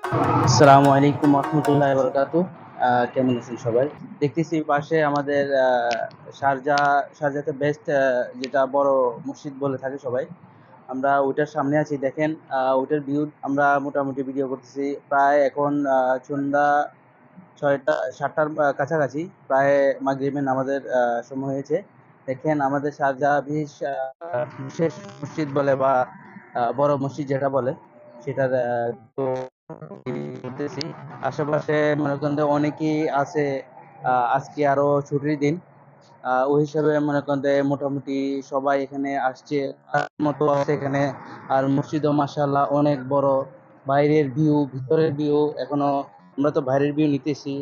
আসসালামু আলাইকুম রহমতুল্লাহ বরকাতু। কেমন আছেন সবাই? দেখতেছি পাশে আমাদের শারজাতে বেস্ট যেটা বড় মসজিদ বলে থাকে সবাই। আমরা ওইটার সামনে আছি, দেখেন ওইটার ভিউ আমরা মোটামুটি ভিডিও করতেছি। প্রায় এখন সন্ধ্যা 7টার কাছাকাছি, প্রায় মাগরিবের নামাজের সময় হয়েছে। দেখেন আমাদের শারজাহ বিশেষ মসজিদ বলে বা বড় মসজিদ যেটা বলে সেটার তো করতেছি। আশেপাশে মনে করেন যে অনেকেই আছে। আজকে আরো ছুটির দিন, ওই হিসাবে মনে করেন যে মোটামুটি সবাই এখানে আসছে, মতো আছে এখানে। আর মসজিদও মাশাআল্লাহ অনেক বড়। বাইরের ভিউ, ভিতরের ভিউ এখনো, আমরা তো বাইরের ভিউ নিতেছি।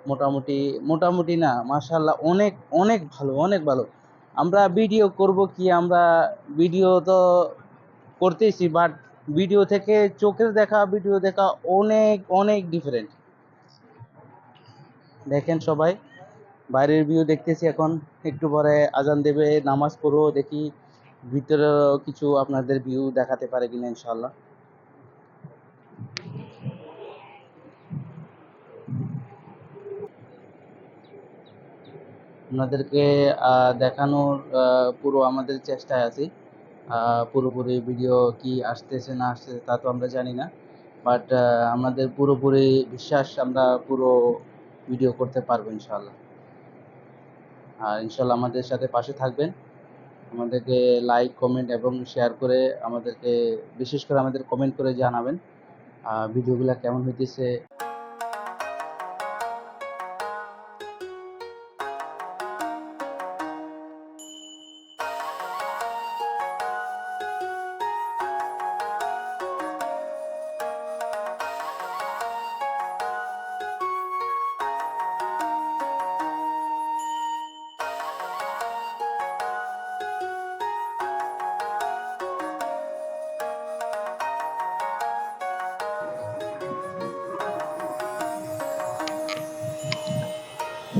মোটামুটি মোটামুটি না, মাশাআল্লাহ অনেক অনেক ভালো, অনেক ভালো। আমরা ভিডিও করব কি, আমরা ভিডিও তো করতেছি, বাট ভিডিও থেকে চোখের দেখা, ভিডিও দেখা অনেক অনেক ডিফারেন্ট। দেখেন সবাই, বাইরের ভিউ দেখতেছি এখন। একটু পরে আজান দেবে, নামাজ পড়বো, দেখি ভিতরে কিছু আপনাদের ভিউ দেখাতে পারে কিনা ইনশাল্লাহ। আপনাদেরকে দেখানোর পুরো আমাদের চেষ্টায় আছি। পুরোপুরি ভিডিও কি আসতেছে না আসতেছে তা তো আমরা জানি না, বাট আমাদের পুরোপুরি বিশ্বাস আমরা পুরো ভিডিও করতে পারবো ইনশাল্লাহ। আর ইনশাল্লাহ আমাদের সাথে পাশে থাকবেন, আমাদেরকে লাইক কমেন্ট এবং শেয়ার করে আমাদেরকে, বিশেষ করে আমাদের কমেন্ট করে জানাবেন ভিডিওগুলো কেমন হইতেছে।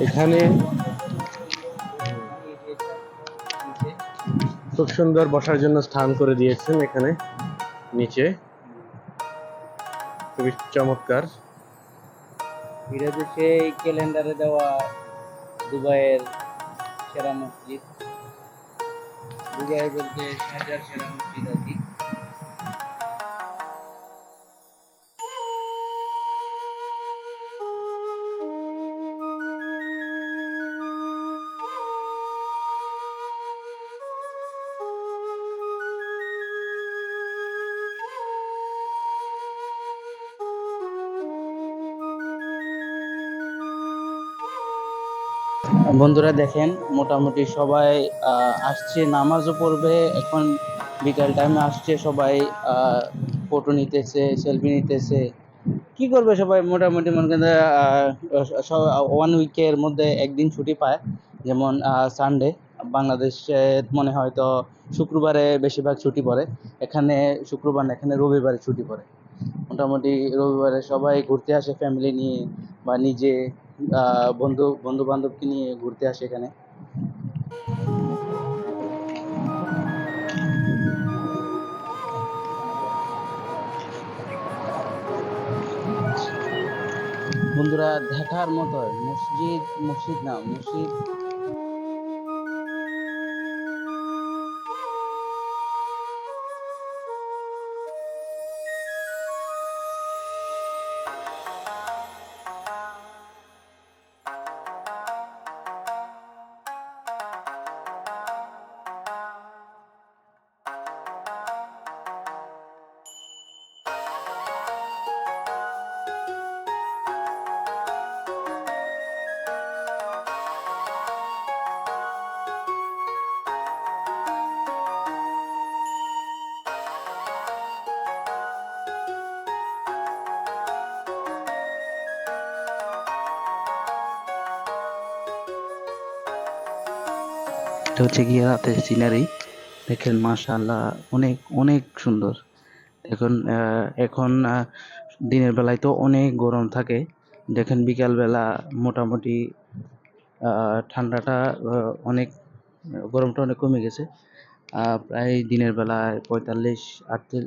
এখানে খুব সুন্দর বসার জন্য স্থান করে দিয়েছেন, এখানে নিচে খুবই চমৎকার। এটা যে সেই ক্যালেন্ডারে দেওয়া দুবাইয়ের সেরা মসজিদ, দুবাই বলতে শারজার সেরা মসজিদ আর কি। বন্ধুরা দেখেন, মোটামুটি সবাই আসছে, নামাজও পড়বে এখন। বিকাল টাইমে আসছে সবাই, ফটো নিতেছে, সেলফি নিতেছে। কি করবে সবাই, মোটামুটি মনে করেন ওয়ান উইকের মধ্যে একদিন ছুটি পায়, যেমন সানডে। বাংলাদেশে মনে হয় তো শুক্রবারে বেশিরভাগ ছুটি পড়ে, এখানে শুক্রবার না, এখানে রবিবারে ছুটি পড়ে। মোটামুটি রবিবারে সবাই ঘুরতে আসে ফ্যামিলি নিয়ে বা নিজে, বন্ধু বন্ধু বান্ধবকে নিয়ে ঘুরতে আসে এখানে। বন্ধুরা দেখার মতো মসজিদ, মসজিদ না মসজিদ। এটা হচ্ছে গিয়ে রাতের সিনারি। দেখেন মাশাআল্লাহ অনেক অনেক সুন্দর। এখন দিনের বেলায় তো অনেক গরম থাকে, দেখেন বিকাল বেলা মোটামুটি ঠান্ডাটা অনেক, গরমটা অনেক কমে গেছে। প্রায় দিনের বেলায় 45 38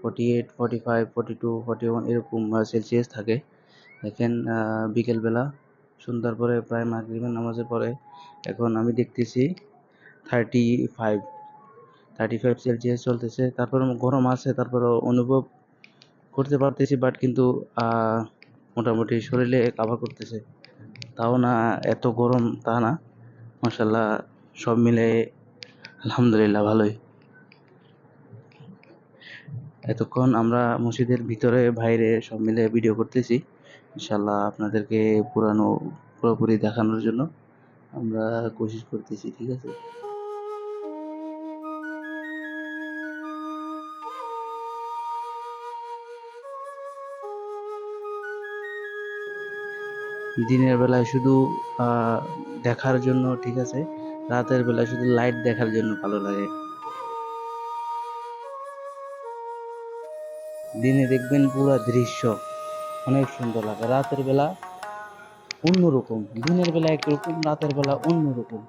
48, 45, 42, 41 এরকম সেলসিয়াস থাকে। দেখেন বিকেলবেলা সন্ধ্যার পরে প্রায় মাগরিবের নামাজের পরে এখন আমি দেখতেছি 35 35 সেলসিয়াস চলতেছে। তারপরে গরম আছে, তারপরেও অনুভব করতে পারতেছি, বাট কিন্তু মোটামুটি শরীরে কাভার করতেছে। তাও না এত গরম তা না, মাশাল্লাহ সব মিলে আলহামদুলিল্লাহ ভালোই। এতক্ষণ আমরা মসজিদের ভিতরে বাইরে সব মিলে ভিডিও করতেছি, ইনশাল্লাহ আপনাদেরকে পুরোপুরি দেখানোর জন্য আমরা কোশিশ করতেছি, ঠিক আছে। দিনের বেলায় শুধু দেখার জন্য ঠিক আছে, রাতের বেলায় শুধু লাইট দেখার জন্য ভালো লাগে। দিনে দেখবেন পুরো দৃশ্য অনেক সুন্দর লাগে, রাতের বেলা অন্যরকম, দিনের বেলা একরকম, রাতের বেলা অন্যরকম।